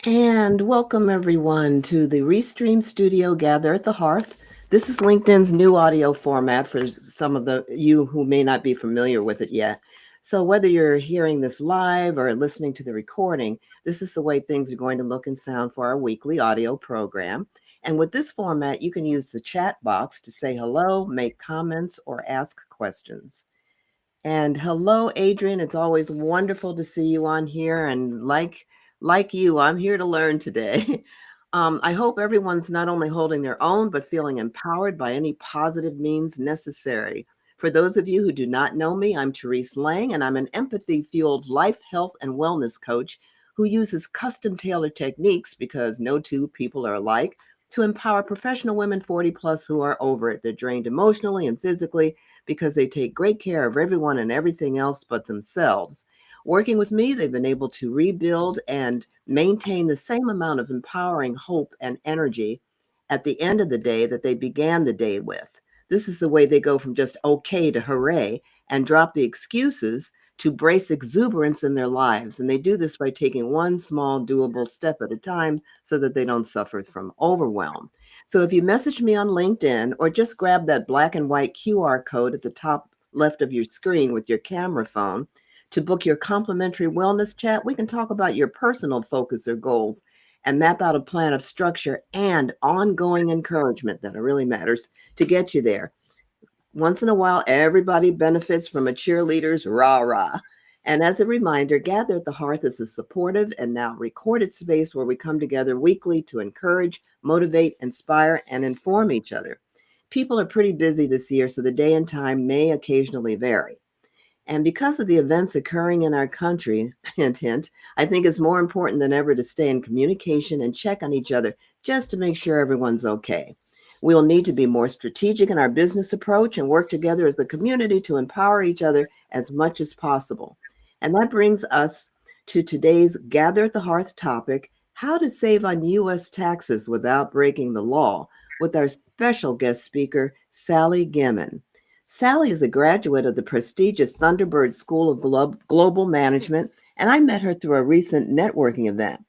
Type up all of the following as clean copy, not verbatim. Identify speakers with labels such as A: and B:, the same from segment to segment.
A: And welcome everyone to the Restream studio gather at the Hearth. This is LinkedIn's new audio format for some of you who may not be familiar with it yet. So whether you're hearing this live or listening to the recording, this is the way things are going to look and sound for our weekly audio program. And with this format, you can use the chat box to say hello, make comments, or ask questions. And hello, Adrian. It's always wonderful to see you on here. And like you, I'm here to learn today. I hope everyone's not only holding their own, but feeling empowered by any positive means necessary. For those of you who do not know me, I'm Terise Lang, and I'm an empathy-fueled life, health, and wellness coach who uses custom-tailored techniques, because no two people are alike, to empower professional women 40 plus who are over it. They're drained emotionally and physically because they take great care of everyone and everything else but themselves. Working with me, they've been able to rebuild and maintain the same amount of empowering hope and energy at the end of the day that they began the day with. This is the way they go from just okay to hooray and drop the excuses to brace exuberance in their lives. And they do this by taking one small, doable step at a time so that they don't suffer from overwhelm. So if you message me on LinkedIn or just grab that black and white QR code at the top left of your screen with your camera phone to book your complimentary wellness chat, we can talk about your personal focus or goals and map out a plan of structure and ongoing encouragement that really matters to get you there. Once in a while, everybody benefits from a cheerleader's rah rah. And as a reminder, Gather at the Hearth is a supportive and now recorded space where we come together weekly to encourage, motivate, inspire, and inform each other. People are pretty busy this year, so the day and time may occasionally vary. And because of the events occurring in our country, hint, hint, I think it's more important than ever to stay in communication and check on each other just to make sure everyone's okay. We'll need to be more strategic in our business approach and work together as a community to empower each other as much as possible. And that brings us to today's Gather at the Hearth topic: how to save on U.S. taxes without breaking the law, with our special guest speaker, Sally Gimon. Sally is a graduate of the prestigious Thunderbird School of Global Management, and I met her through a recent networking event.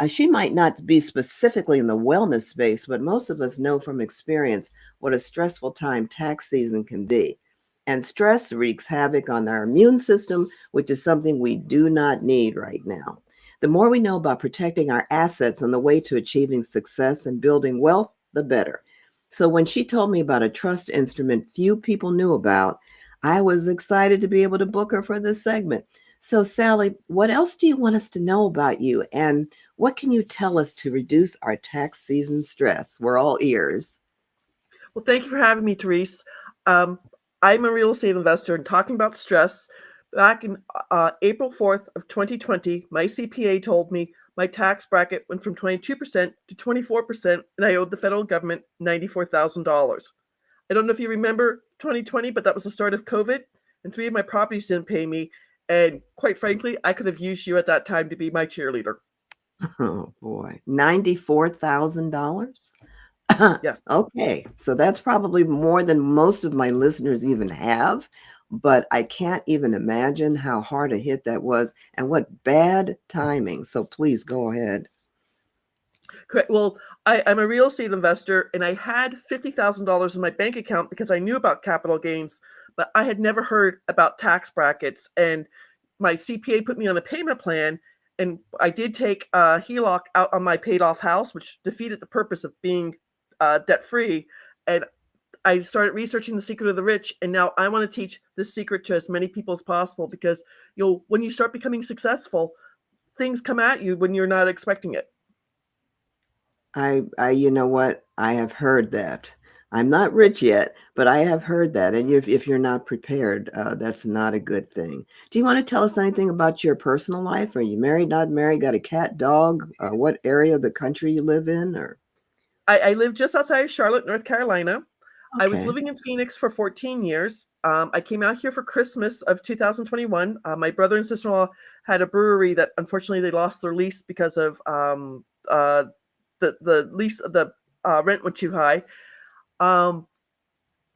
A: She might not be specifically in the wellness space, but most of us know from experience what a stressful time tax season can be. And stress wreaks havoc on our immune system, which is something we do not need right now. The more we know about protecting our assets on the way to achieving success and building wealth, the better. So when she told me about a trust instrument few people knew about, I was excited to be able to book her for this segment. So, Sally, what else do you want us to know about you? And what can you tell us to reduce our tax season stress? We're all ears.
B: Well, thank you for having me, Therese. Um, I'm a real estate investor, and talking about stress, back in April 4th of 2020, my CPA told me my tax bracket went from 22% to 24%, and I owed the federal government $94,000. I don't know if you remember 2020, but that was the start of COVID, and three of my properties didn't pay me. And quite frankly, I could have used you at that time to be my cheerleader.
A: Oh boy, $94,000?
B: Yes.
A: Okay, so that's probably more than most of my listeners even have, but I can't even imagine how hard a hit that was and what bad timing. So please go ahead.
B: Correct. Well, I'm a real estate investor, and I had $50,000 in my bank account because I knew about capital gains, but I had never heard about tax brackets. And my CPA put me on a payment plan, and I did take a HELOC out on my paid off house, which defeated the purpose of being debt free. And I started researching the secret of the rich, and now I want to teach this secret to as many people as possible, because when you start becoming successful, things come at you when you're not expecting it.
A: You know what? I have heard that. I'm not rich yet, but I have heard that. And if you're not prepared, that's not a good thing. Do you want to tell us anything about your personal life? Are you married, not married, got a cat, dog? What area of the country you live in? Or
B: I live just outside of Charlotte, North Carolina. I was
A: okay.
B: living in Phoenix for 14 years. I came out here for Christmas of 2021. My brother and sister-in-law had a brewery that unfortunately they lost their lease because of the lease the rent went too high. Um,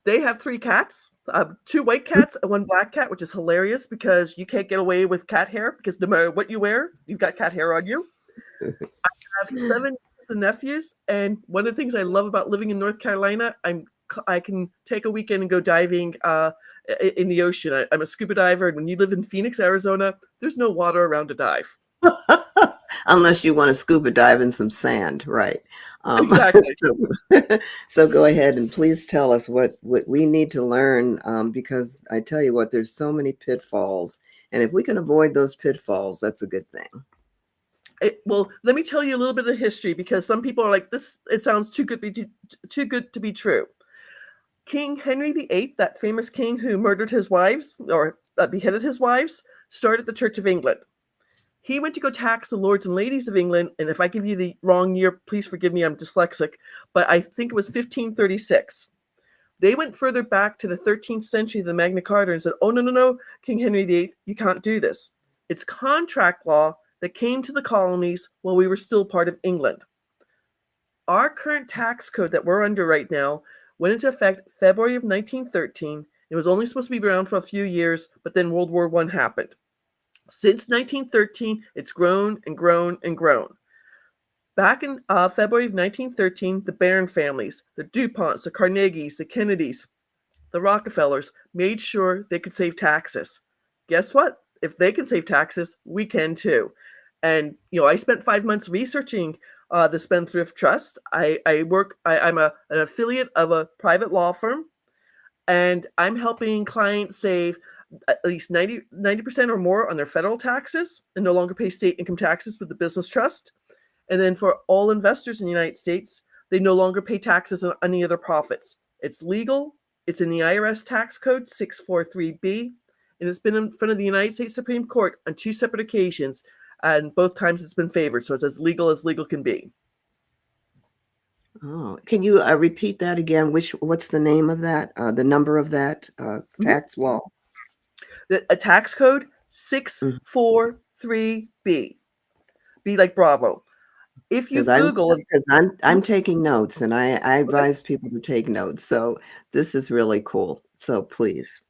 B: they have three cats, two white cats and one black cat, which is hilarious because you can't get away with cat hair because no matter what you wear, you've got cat hair on you. have 7 nieces and nephews, and one of the things I love about living in North Carolina, I can take a weekend and go diving in the ocean. I'm a scuba diver, and when you live in Phoenix, Arizona, there's no water around to dive.
A: Unless you want to scuba dive in some sand, right?
B: Exactly.
A: So go ahead and please tell us what we need to learn, because I tell you what, there's so many pitfalls, and if we can avoid those pitfalls, that's a good thing.
B: Well, let me tell you a little bit of history because some people are like, "This it sounds too good to be true." King Henry VIII, that famous king who murdered his wives or beheaded his wives, started the Church of England. He went to go tax the lords and ladies of England, and if I give you the wrong year, please forgive me, I'm dyslexic, but I think it was 1536. They went further back to the 13th century, the Magna Carta, and said, "Oh, no, no, no, King Henry VIII, you can't do this." It's contract law that came to the colonies while we were still part of England. Our current tax code that we're under right now went into effect February of 1913. It was only supposed to be around for a few years, but then World War I happened. Since 1913, it's grown and grown and grown. Back in February of 1913, the Barron families, the DuPonts, the Carnegies, the Kennedys, the Rockefellers made sure they could save taxes. Guess what? If they can save taxes, we can too. And I spent 5 months researching the Spendthrift Trust. I'm an affiliate of a private law firm, and I'm helping clients save at least 90% or more on their federal taxes and no longer pay state income taxes with the business trust. And then for all investors in the United States, they no longer pay taxes on any of their profits. It's legal. It's in the IRS tax code 643B, and it's been in front of the United States Supreme Court on 2 separate occasions, and both times it's been favored. So it's as legal can be.
A: Oh, can you repeat that again? What's the name of that? The number of that tax law?
B: A tax code 643B. B like Bravo. If you Google,
A: because I'm taking notes, and I advise people to take notes. So this is really cool. So please.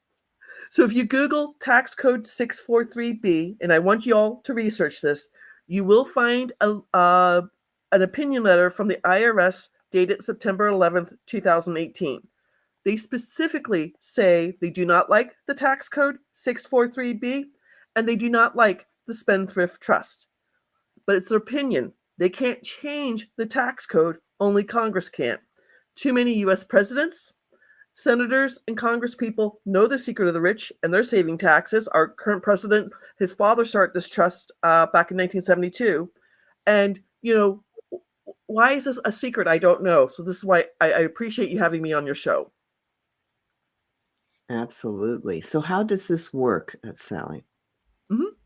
B: So if you Google tax code 643B, and I want you all to research this, you will find an opinion letter from the IRS dated September 11th, 2018. They specifically say they do not like the tax code 643B, and they do not like the Spendthrift Trust. But it's their opinion. They can't change the tax code, only Congress can. Too many US presidents, senators, and congresspeople know the secret of the rich, and they're saving taxes. Our current president, his father started this trust back in 1972. And, why is this a secret? I don't know. So this is why I appreciate you having me on your show.
A: Absolutely. So how does this work, Sally?
B: Mm-hmm.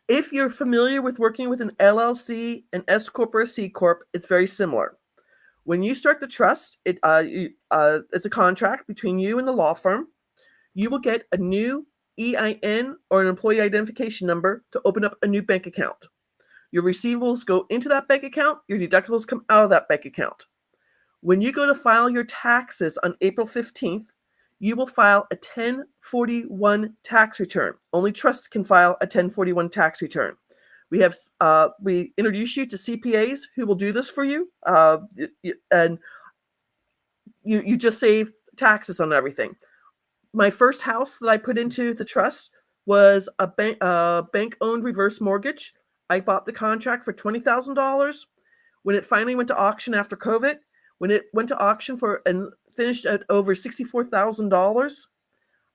B: If you're familiar with working with an LLC, an S Corp, or a C Corp, it's very similar. When you start the trust, it's a contract between you and the law firm. You will get a new EIN or an employee identification number to open up a new bank account. Your receivables go into that bank account. Your deductibles come out of that bank account. When you go to file your taxes on April 15th, you will file a 1041 tax return. Only trusts can file a 1041 tax return. We introduce you to CPAs who will do this for you, and you just save taxes on everything. My first house that I put into the trust was a bank-owned reverse mortgage. I bought the contract for $20,000. When it finally went to auction after COVID, when it went to auction and finished at over $64,000,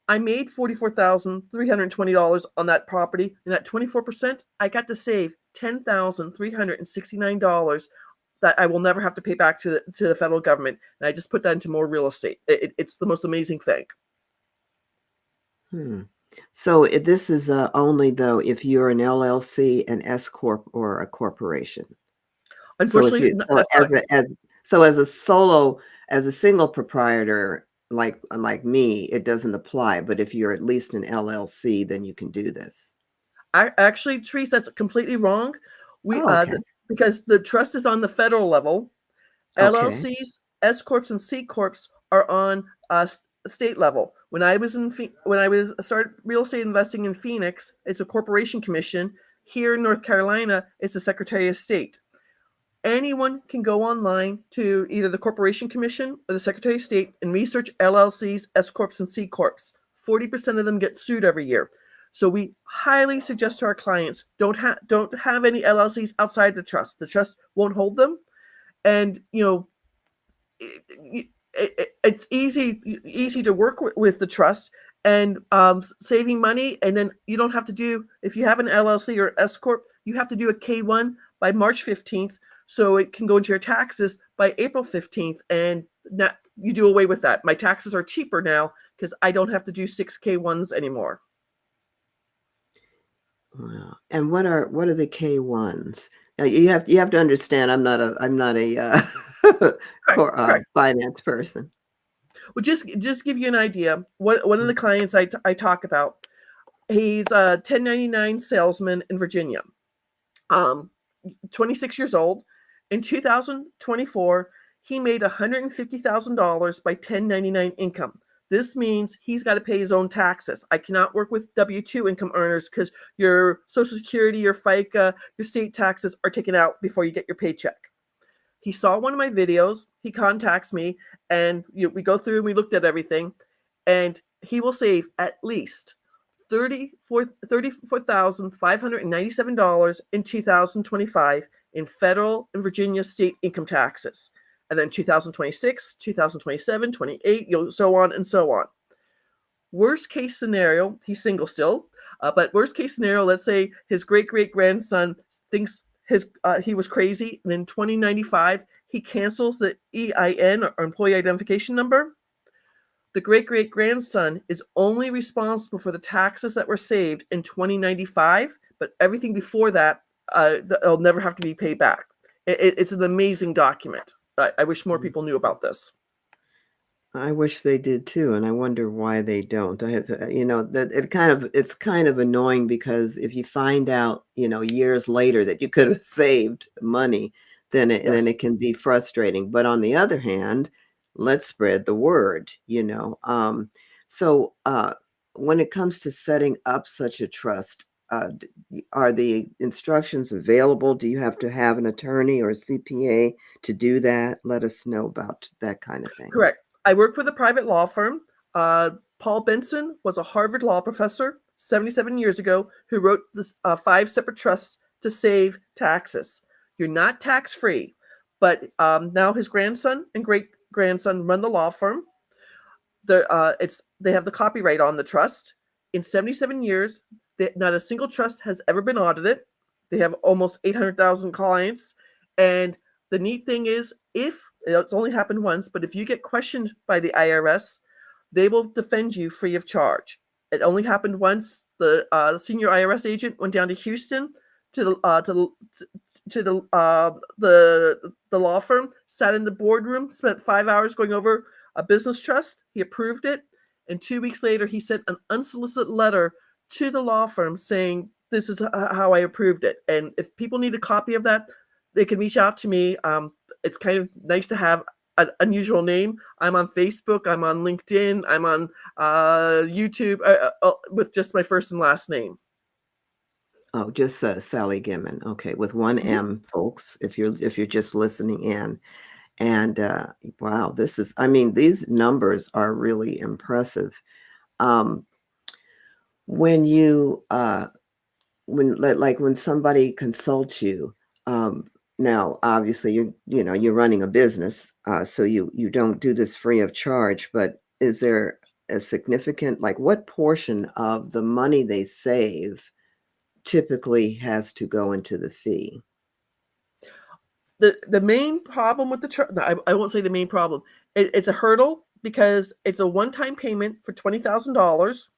B: I made $44,320 on that property, and at 24%, I got to save $10,369 that I will never have to pay back to the federal government. And I just put that into more real estate. It's the most amazing thing.
A: So this is only though if you're an LLC, an S Corp, or a corporation.
B: Unfortunately,
A: as a single proprietor, like me, it doesn't apply. But if you're at least an LLC, then you can do this.
B: Actually, Terise, that's completely wrong. Because the trust is on the federal level.
A: Okay.
B: LLCs, S Corps, and C Corps are on state level. When I started real estate investing in Phoenix, it's a corporation commission. Here in North Carolina, it's the Secretary of State. Anyone can go online to either the Corporation Commission or the Secretary of State and research LLCs, S Corps, and C Corps. 40% of them get sued every year. So we highly suggest to our clients don't have any LLCs outside the trust. The trust won't hold them, and it's easy to work with the trust and saving money. And then you don't have to do, if you have an LLC or S Corp, you have to do a K1 by March 15th. So it can go into your taxes by April 15th. And you do away with that. My taxes are cheaper now because I don't have to do 6 K1s anymore.
A: Wow. And what are the K1s? Now, you have to understand, I'm not a
B: Correct.
A: finance person.
B: Well, just give you an idea. One of the clients I talk about, he's a 1099 salesman in Virginia, 26 years old. In 2024, he made $150,000 by 1099 income. This means he's got to pay his own taxes. I cannot work with W-2 income earners because your Social Security, your FICA, your state taxes are taken out before you get your paycheck. He saw one of my videos. He contacts me, and we go through and we looked at everything, and he will save at least $34,597 in 2025 in federal and Virginia state income taxes. And then 2026, 2027, 28, so on and so on. Worst case scenario, he's single still, but worst case scenario, let's say his great-great-grandson thinks he was crazy, and in 2095, he cancels the EIN, or employee identification number. The great-great-grandson is only responsible for the taxes that were saved in 2095, but everything before that, they'll never have to be paid back. It's an amazing document. I wish more people knew about this.
A: I wish they did too, and I wonder why they don't. I have to, that it's kind of annoying, because if you find out, years later that you could have saved money, then it can be frustrating. But on the other hand, let's spread the word. So when it comes to setting up such a trust, are the instructions available? Do you have to have an attorney or a CPA to do that? Let us know about that kind of thing.
B: Correct. I work for the private law firm. Paul Benson was a Harvard law professor 77 years ago who wrote this 5 separate trusts to save taxes. You're not tax-free, but now his grandson and great-grandson run the law firm. They have the copyright on the trust. In 77 years, not a single trust has ever been audited. They have almost 800,000 clients. And the neat thing is, it's only happened once, but if you get questioned by the IRS, they will defend you free of charge. It only happened once. The senior IRS agent went down to Houston to the law firm, sat in the boardroom, spent 5 hours going over a business trust. He approved it, and 2 weeks later, he sent an unsolicited letter to the law firm saying, "This is how I approved it." And if people need a copy of that, they can reach out to me. It's kind of nice to have an unusual name. I'm on Facebook. I'm on LinkedIn. I'm on YouTube with just my first and last name.
A: Oh, just Sally Gimon. Okay, with one M, folks, if you're just listening in. And wow, these numbers are really impressive. When you when somebody consults you, now obviously you're running a business, so you don't do this free of charge, but is there a significant, what portion of the money they save typically has to go into the fee?
B: The main problem with I won't say the main problem. It's a hurdle because it's a one-time payment for $20,000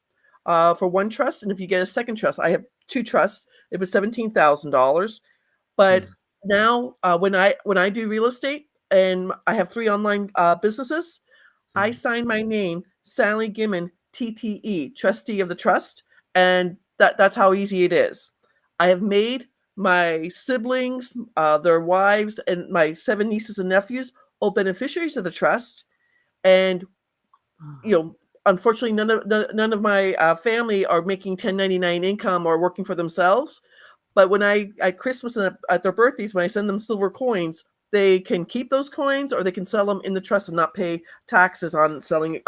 B: for one trust, and if you get a second trust, I have 2 trusts. It was $17,000. But now, when I do real estate and I have 3 online businesses, I sign my name, Sally Gimon, TTE, trustee of the trust, and that's how easy it is. I have made my siblings, their wives, and my 7 nieces and nephews all beneficiaries of the trust. And unfortunately, none of my family are making 1099 income or working for themselves. But when at Christmas and at their birthdays, when I send them silver coins, they can keep those coins or they can sell them in the trust and not pay taxes on selling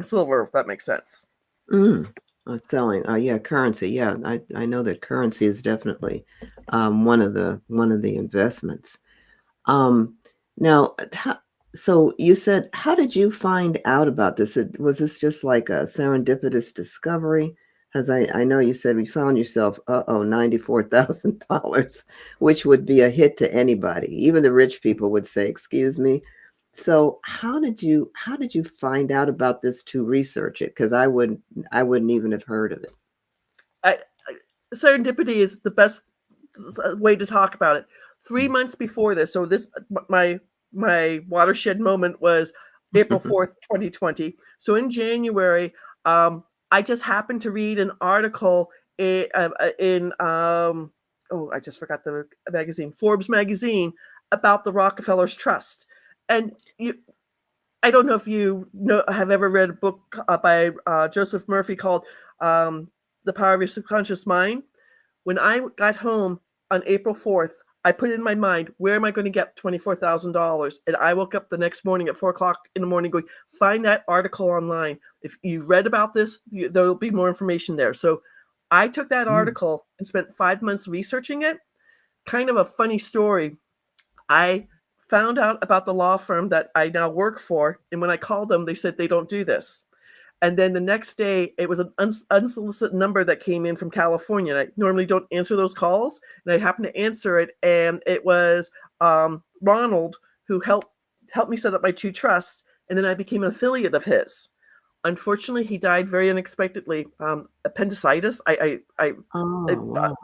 B: silver, if that makes sense.
A: Mm. Selling, yeah, currency. Yeah, I know that currency is definitely one of the investments. Um, now, so you said, how did you find out about this? Was this just like a serendipitous discovery? Because I know you said you found yourself, $94,000, which would be a hit to anybody. Even the rich people would say, "Excuse me." So how did you find out about this to research it? Because I wouldn't even have heard of it.
B: I, Serendipity is the best way to talk about it. 3 months before this, so this my watershed moment was April 4th, 2020. So in January, I just happened to read an article in oh, I just forgot the magazine, Forbes magazine, about the Rockefellers Trust. And I don't know if you have ever read a book by Joseph Murphy called "The Power of Your Subconscious Mind." When I got home on April 4th, I put in my mind, where am I going to get $24,000? And I woke up the next morning at 4 o'clock in the morning going, find that article online. If you read about this, there will be more information there. So I took that
A: Mm.
B: article and spent 5 months researching it. Kind of a funny story. I found out about the law firm that I now work for. And when I called them, they said they don't do this. And then the next day, it was an unsolicited number that came in from California. And I normally don't answer those calls, and I happened to answer it, and it was Ronald, who helped me set up my two trusts, and then I became an affiliate of his. Unfortunately, he died very unexpectedly, appendicitis.
A: Oh, wow.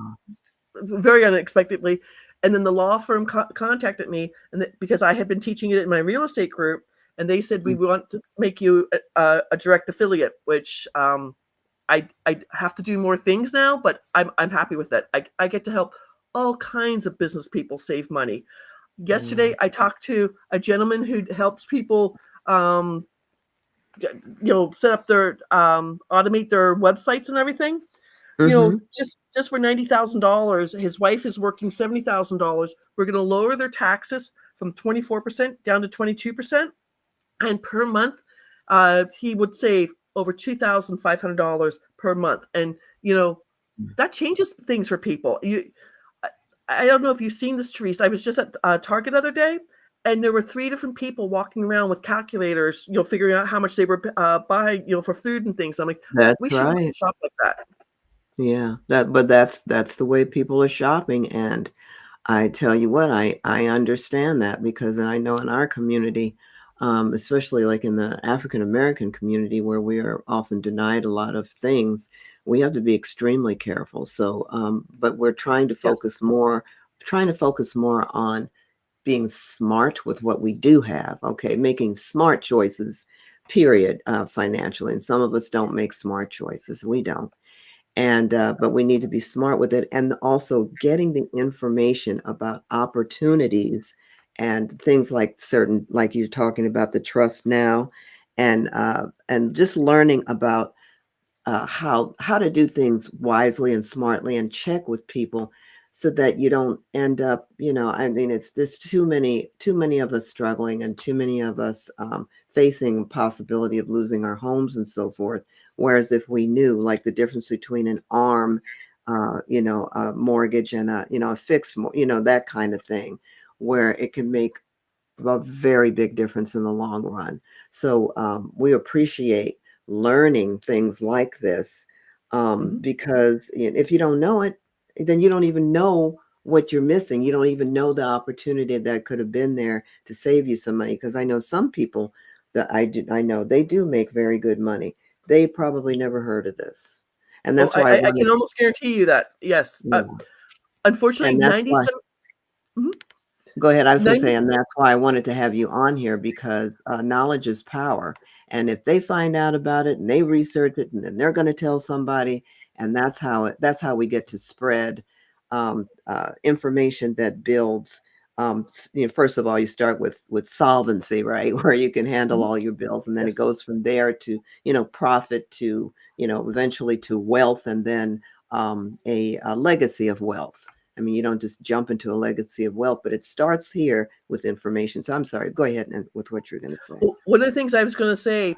B: Very unexpectedly. And then the law firm contacted me, and because I had been teaching it in my real estate group, and they said, we
A: Mm.
B: want to make you a direct affiliate, which I have to do more things now, but I'm happy with that. I get to help all kinds of business people save money.
A: Yeah.
B: Yesterday, I talked to a gentleman who helps people, um, set up their automate their websites and everything.
A: Mm-hmm.
B: Just for $90,000, his wife is working $70,000. We're going to lower their taxes from 24% down to 22%, and per month, he would save over $2,500 per month. And that changes things for people. I don't know if you've seen this, Terise. I was just at Target the other day, and there were 3 different people walking around with calculators, figuring out how much they were buying, for food and things. I'm like,
A: That's
B: we should
A: right.
B: shop like that.
A: Yeah. But that's the way people are shopping. And I tell you what, I understand that because I know in our community, especially like in the African American community where we are often denied a lot of things, we have to be extremely careful. So, but we're
B: Yes.
A: trying to focus more on being smart with what we do have. Okay, making smart choices, period, financially. And some of us don't make smart choices. We don't. And but we need to be smart with it, and also getting the information about opportunities and things like certain, like you're talking about the trust now, and just learning about how to do things wisely and smartly, and check with people so that you don't end up, I mean, it's there's too many of us struggling, and too many of us facing possibility of losing our homes and so forth. Whereas if we knew like the difference between an arm, a mortgage, and a fixed, that kind of thing, where it can make a very big difference in the long run. So we appreciate learning things like this,
B: Mhm.
A: because if you don't know it, then you don't even know what you're missing. You don't even know the opportunity that could have been there to save you some money. Because I know some people that I know they do make very good money. They probably never heard of this, and
B: Oh,
A: that's why I
B: I can
A: wanted.
B: almost guarantee you that. Yes.
A: Yeah,
B: Unfortunately,
A: and that's why.
B: 97. Mhm.
A: Go ahead. I was going to
B: 90.
A: say, and that's why I wanted to have you on here because knowledge is power. And if they find out about it and they research it, and then they're going to tell somebody, and that's how we get to spread information that builds. First of all, you start with solvency, right, where you can handle
B: Mhm.
A: all your bills, and then it
B: Yes.
A: goes from there to profit to eventually to wealth, and then a legacy of wealth. I mean, you don't just jump into a legacy of wealth, but it starts here with information. So I'm sorry, go ahead and with what you're going to say.
B: Well, one of the things I was going to say,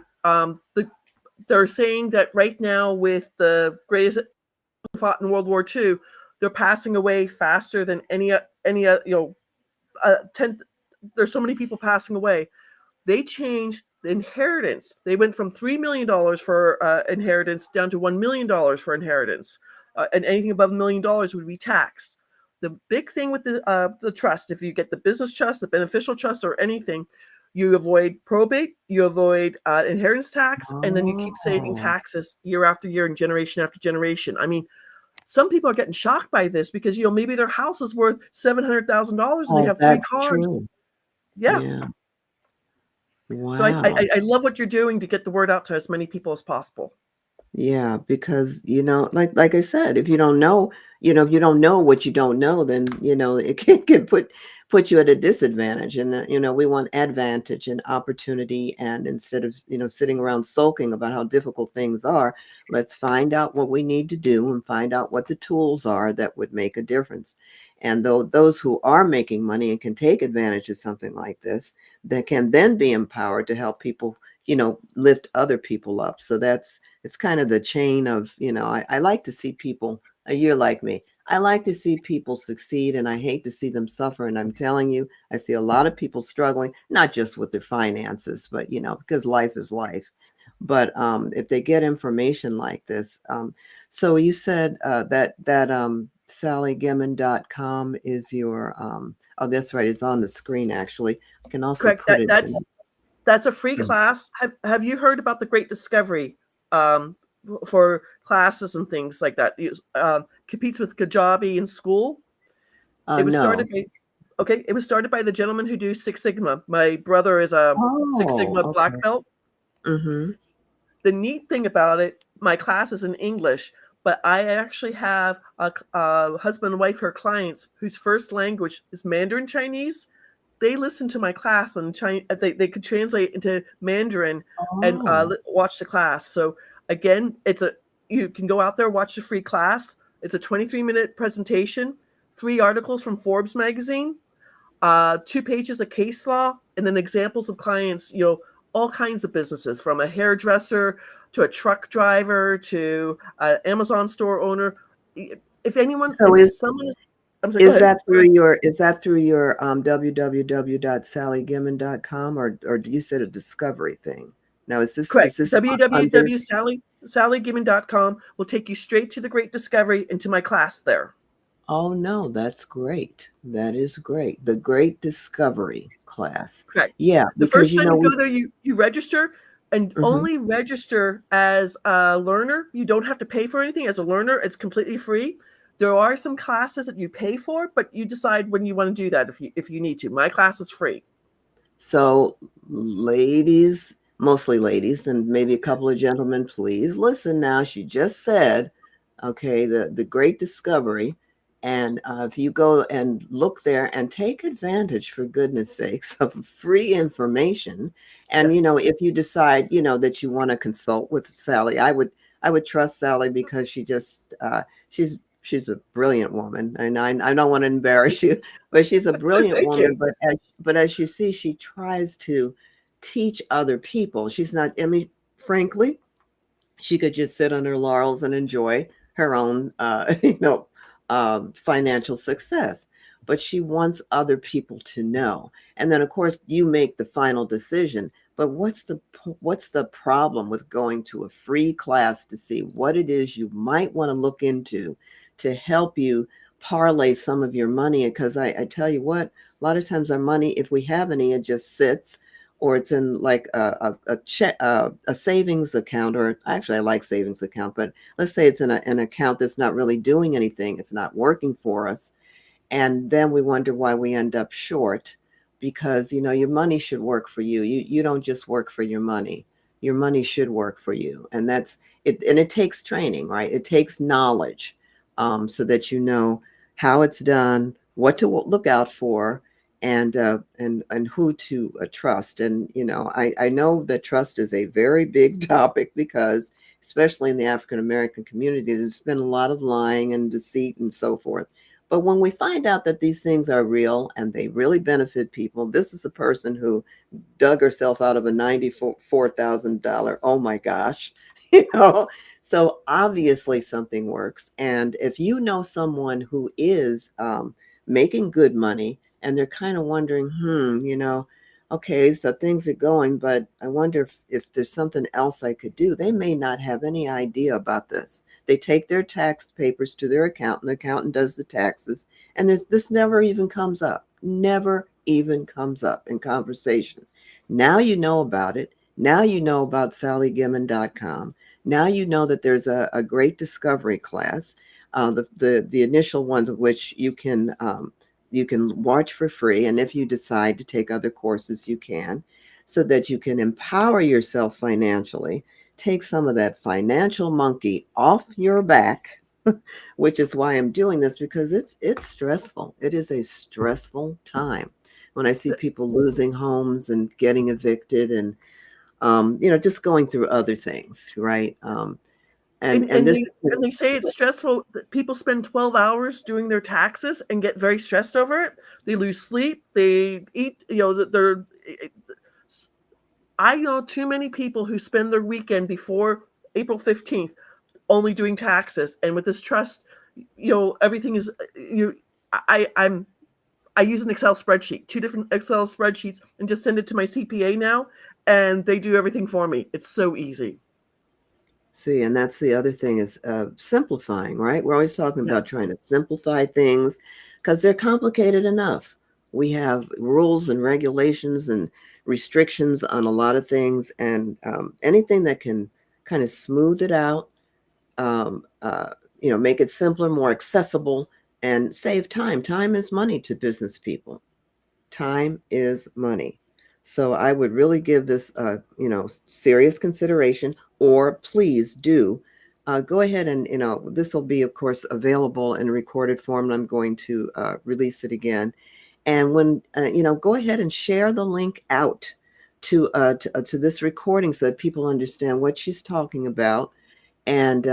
B: they're saying that right now with the greatest who fought in World War II, they're passing away faster than any there's so many people passing away. They changed the inheritance. They went from $3 million for inheritance down to $1 million for inheritance. And anything above $1 million would be taxed. The big thing with the trust, if you get the business trust, the beneficial trust, or anything, you avoid probate, you avoid inheritance tax, and then you keep saving taxes year after year and generation after generation. I mean, some people are getting shocked by this because, maybe their house is worth $700,000 and they have 3 cars.
A: True.
B: Yeah.
A: Wow.
B: So I love what you're doing to get the word out to as many people as possible.
A: Yeah, because like I said, if you don't know, if you don't know what you don't know, then it can put you at a disadvantage. And we want advantage and opportunity. And instead of sitting around sulking about how difficult things are, let's find out what we need to do and find out what the tools are that would make a difference. And those who are making money and can take advantage of something like this, that can then be empowered to help people, lift other people up. So it's kind of the chain of, I like to see people, you're like me. I like to see people succeed and I hate to see them suffer. And I'm telling you, I see a lot of people struggling, not just with their finances, but, because life is life. But if they get information like this, so you said that sallygimon.com is your, oh, that's right. It's on the screen, actually. I can also
B: Correct.
A: put it
B: That's a free class. Have you heard about the Great Discovery for classes and things like that? Competes with Kajabi in school. It was started by it was started by the gentleman who do Six Sigma. My brother is a Six Sigma black belt.
A: Mm-hmm.
B: The neat thing about it, my class is in English, but I actually have a husband and wife who are clients whose first language is Mandarin Chinese. They listen to my class on Chinese. They could translate into Mandarin and watch the class. So again, you can go out there, watch the free class. It's a 23-minute presentation, 3 articles from Forbes magazine, 2 pages of case law, and then examples of clients, all kinds of businesses, from a hairdresser to a truck driver to an Amazon store owner. If anyone,
A: So
B: if someone is, I'm sorry,
A: is that through your www.sallygimon.com or you said a discovery thing? Now is this
B: correct?
A: under...
B: www.sallygimon.com will take you straight to the Great Discovery into my class there.
A: Oh no, that's great. That is great. The Great Discovery class.
B: Correct.
A: Yeah,
B: The
A: because
B: first time you go there, you register and only register as a learner. You don't have to pay for anything. As a learner, it's completely free. There are some classes that you pay for, but you decide when you want to do that if you need to. My class is free.
A: So ladies, mostly ladies, and maybe a couple of gentlemen, please listen now. She just said, okay, the Great Discovery. And if you go and look there and take advantage, for goodness sakes, of free information. And,
B: Yes.
A: if you decide, that you want to consult with Sally, I would trust Sally because she's a brilliant woman. And I don't want to embarrass you, but she's a brilliant woman. But as you see, she tries to teach other people. She's not, I mean, frankly, she could just sit on her laurels and enjoy her own, financial success. But she wants other people to know. And then, of course, you make the final decision. But what's the problem with going to a free class to see what it is you might want to look into to help you parlay some of your money? Because I tell you what, a lot of times our money, if we have any, it just sits, or it's in like a savings account, or actually I like savings account, but let's say it's in an account that's not really doing anything. It's not working for us. And then we wonder why we end up short, because, your money should work for you. You don't just work for your money. Your money should work for you. And that's it. And it takes training, right? It takes knowledge, so that you know how it's done, what to look out for, and who to trust. And I know that trust is a very big topic because especially in the African American community, there's been a lot of lying and deceit and so forth. But when we find out that these things are real and they really benefit people, this is a person who dug herself out of a $94,000. Oh my gosh. you know, so obviously something works. And if you know someone who is making good money and they're kind of wondering, okay, so things are going, but I wonder if there's something else I could do. They may not have any idea about this. They take their tax papers to their accountant. The accountant does the taxes, and this never even comes up. Never even comes up in conversation. Now you know about it. Now you know about sallygimon.com. Now you know that there's a great discovery class, the initial ones of which you can watch for free. And if you decide to take other courses, you can, so that you can empower yourself financially, take some of that financial monkey off your back, which is why I'm doing this, because it's stressful. It is a stressful time when I see people losing homes and getting evicted and just going through other things, right? And this,
B: And they say it's stressful that people spend 12 hours doing their taxes and get very stressed over it. They lose sleep. They eat, I know too many people who spend their weekend before April 15th only doing taxes. And with this trust, everything is, I use an Excel spreadsheet, 2 different Excel spreadsheets, and just send it to my CPA now. And they do everything for me. It's so easy.
A: See, and that's the other thing is simplifying, right? We're always talking about
B: Yes.
A: trying to simplify things because they're complicated enough. We have rules and regulations and restrictions on a lot of things, and anything that can kind of smooth it out, um, uh, make it simpler, more accessible, and save time. Time is money to business people. Time is money. So I would really give this, serious consideration, or please do go ahead and, this will be, of course, available in recorded form. And I'm going to release it again. And when, go ahead and share the link out to this recording so that people understand what she's talking about, and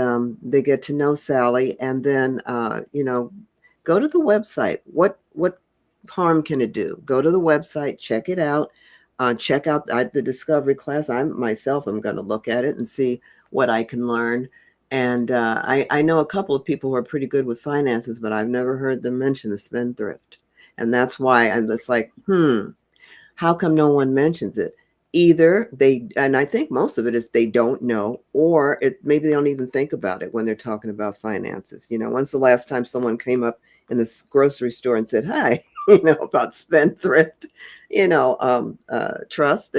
A: they get to know Sally. And then, go to the website. What harm can it do? Go to the website, check it out, check out the discovery class. I'm going to look at it and see what I can learn. And I know a couple of people who are pretty good with finances, but I've never heard them mention the spendthrift. And that's why I'm just like, how come no one mentions it? Either they, and I think most of it is they don't know, or maybe they don't even think about it when they're talking about finances. When's the last time someone came up in this grocery store and said, "Hi," about spendthrift, trust?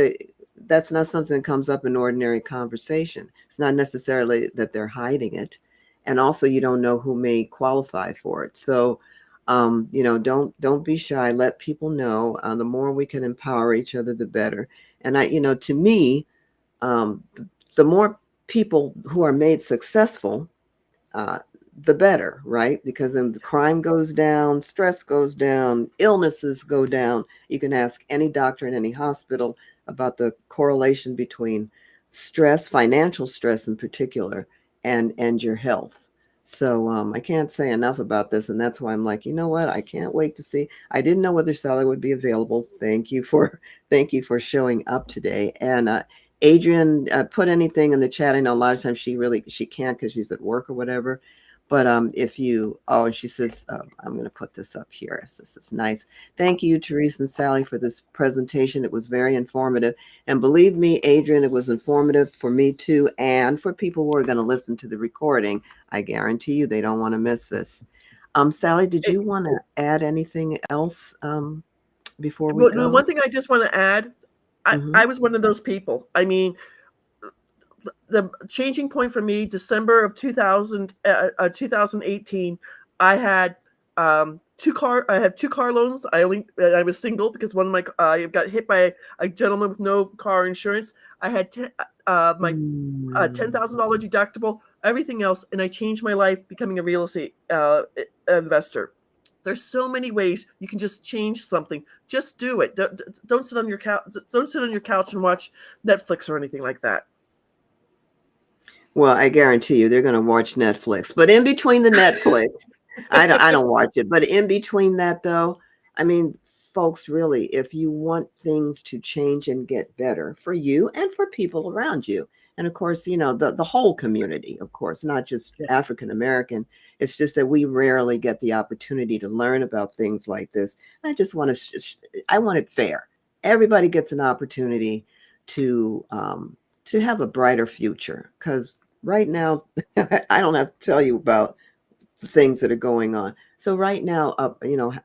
A: That's not something that comes up in ordinary conversation. It's not necessarily that they're hiding it, and also you don't know who may qualify for it. So don't be shy. Let people know. The more we can empower each other, the better. And to me, um, the more people who are made successful, uh, the better, right? Because then the crime goes down, stress goes down, illnesses go down. You can ask any doctor in any hospital about the correlation between stress, financial stress in particular, and your health. So I can't say enough about this, and that's why I'm like, you know what? I can't wait to see. I didn't know whether Sally would be available. Thank you for showing up today. And Adrian, put anything in the chat. I know a lot of times she can't because she's at work or whatever. But if you, oh, and she says, I'm going to put this up here. So this is nice. Thank you, Terise and Sally, for this presentation. It was very informative. And believe me, Adrian, it was informative for me too. And for people who are going to listen to the recording, I guarantee you they don't want to miss this. Sally, did you want to add anything else before we go?
B: One thing I just want to add, I was one of those people. I mean, the changing point for me, December of 2018, I had two car loans. I was single because one of my I got hit by a gentleman with no car insurance. I had my $10,000 deductible, everything else, and I changed my life becoming a real estate investor. There's so many ways you can just change something. Just do it. Don't sit on your couch. Don't sit on your couch and watch Netflix or anything like that.
A: Well, I guarantee you they're going to watch Netflix. But in between the Netflix, I don't watch it. But in between that, though, I mean, folks, really, if you want things to change and get better for you and for people around you, and of course, the whole community, of course, not just
B: Yes.
A: African American. It's just that we rarely get the opportunity to learn about things like this. I just want I want it fair. Everybody gets an opportunity to have a brighter future, because right now, I don't have to tell you about the things that are going on. So right now,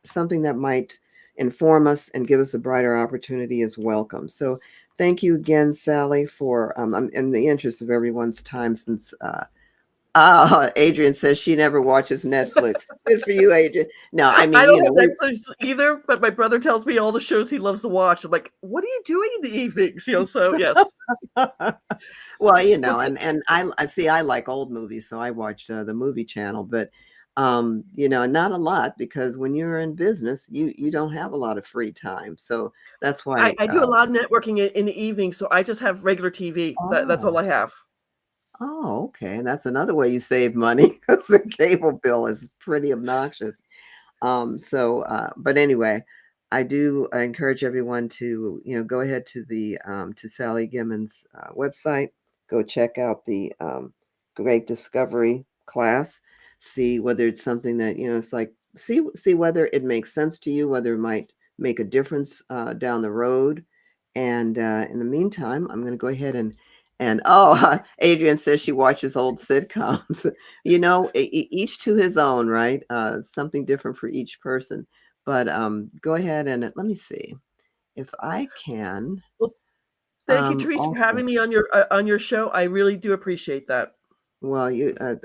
A: something that might inform us and give us a brighter opportunity is welcome. So thank you again, Sally, for in the interest of everyone's time, since Adrian says she never watches Netflix. Good for you, Adrian. No, I
B: I
A: mean,
B: don't have Netflix either, but my brother tells me all the shows he loves to watch. I'm like, what are you doing in the evenings? So yes.
A: Well,
B: Well,
A: and I see, I like old movies, so I watched the movie channel, but not a lot, because when you're in business, you don't have a lot of free time. So that's why.
B: I do a lot of networking in the evening, so I just have regular TV. That's all
A: Oh,
B: I have.
A: oh, okay. And that's another way you save money, because the cable bill is pretty obnoxious. But anyway, I encourage everyone to, go ahead to the to Sally Gimon's website, go check out the Great Discovery class, see whether it's something that, it's like, see whether it makes sense to you, whether it might make a difference down the road. And in the meantime, I'm going to go ahead and Adrian says she watches old sitcoms. Each to his own, right? Something different for each person. But go ahead and let me see if I can.
B: Well, thank you, Terise, for
A: Also,
B: having me on your show. I really do appreciate that.
A: well,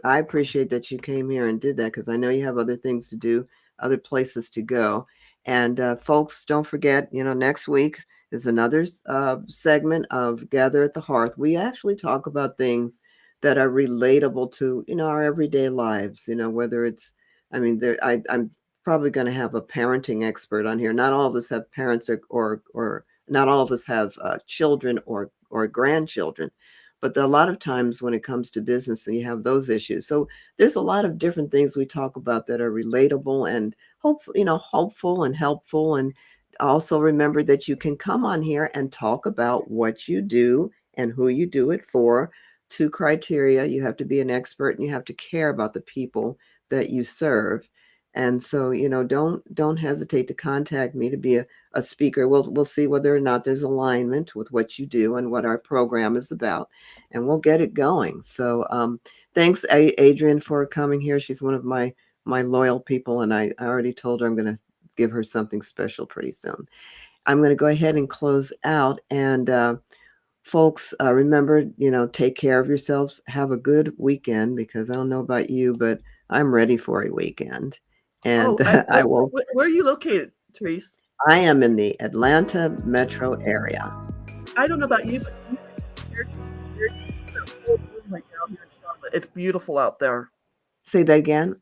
A: I appreciate that you came here and did that, because I know you have other things to do, other places to go. And folks, don't forget, next week is another segment of Gather at the Hearth. We actually talk about things that are relatable to, our everyday lives. Whether it's, I mean, I'm probably going to have a parenting expert on here. Not all of us have parents, or not all of us have children or grandchildren. But a lot of times when it comes to business, you have those issues. So there's a lot of different things we talk about that are relatable and hopeful and helpful. And also remember that you can come on here and talk about what you do and who you do it for. Two criteria: you have to be an expert and you have to care about the people that you serve. And so, don't hesitate to contact me to be a speaker. We'll see whether or not there's alignment with what you do and what our program is about, and we'll get it going. So thanks, Adrian, for coming here. She's one of my loyal people, and I already told her I'm going to give her something special pretty soon. I'm going to go ahead and close out. And folks, remember, take care of yourselves. Have a good weekend, because I don't know about you, but I'm ready for a weekend. And I will.
B: Where are you located, Terise?
A: I am in the Atlanta metro area.
B: I don't know about you, but right now here in Charlotte. It's beautiful out there.
A: Say that again.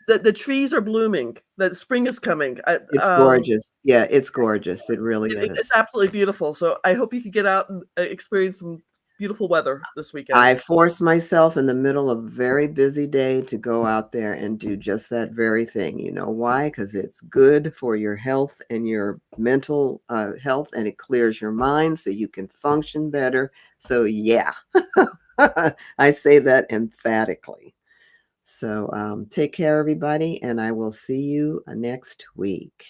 B: The trees are blooming. The spring is coming.
A: It's gorgeous. Yeah, it's gorgeous. It really
B: It's
A: is.
B: absolutely beautiful. So I hope you can get out and experience some beautiful weather this weekend.
A: I forced myself in the middle of a very busy day to go out there and do just that very thing. You know why? Because it's good for your health and your mental health, and it clears your mind so you can function better. So yeah, I say that emphatically. So take care, everybody, and I will see you next week.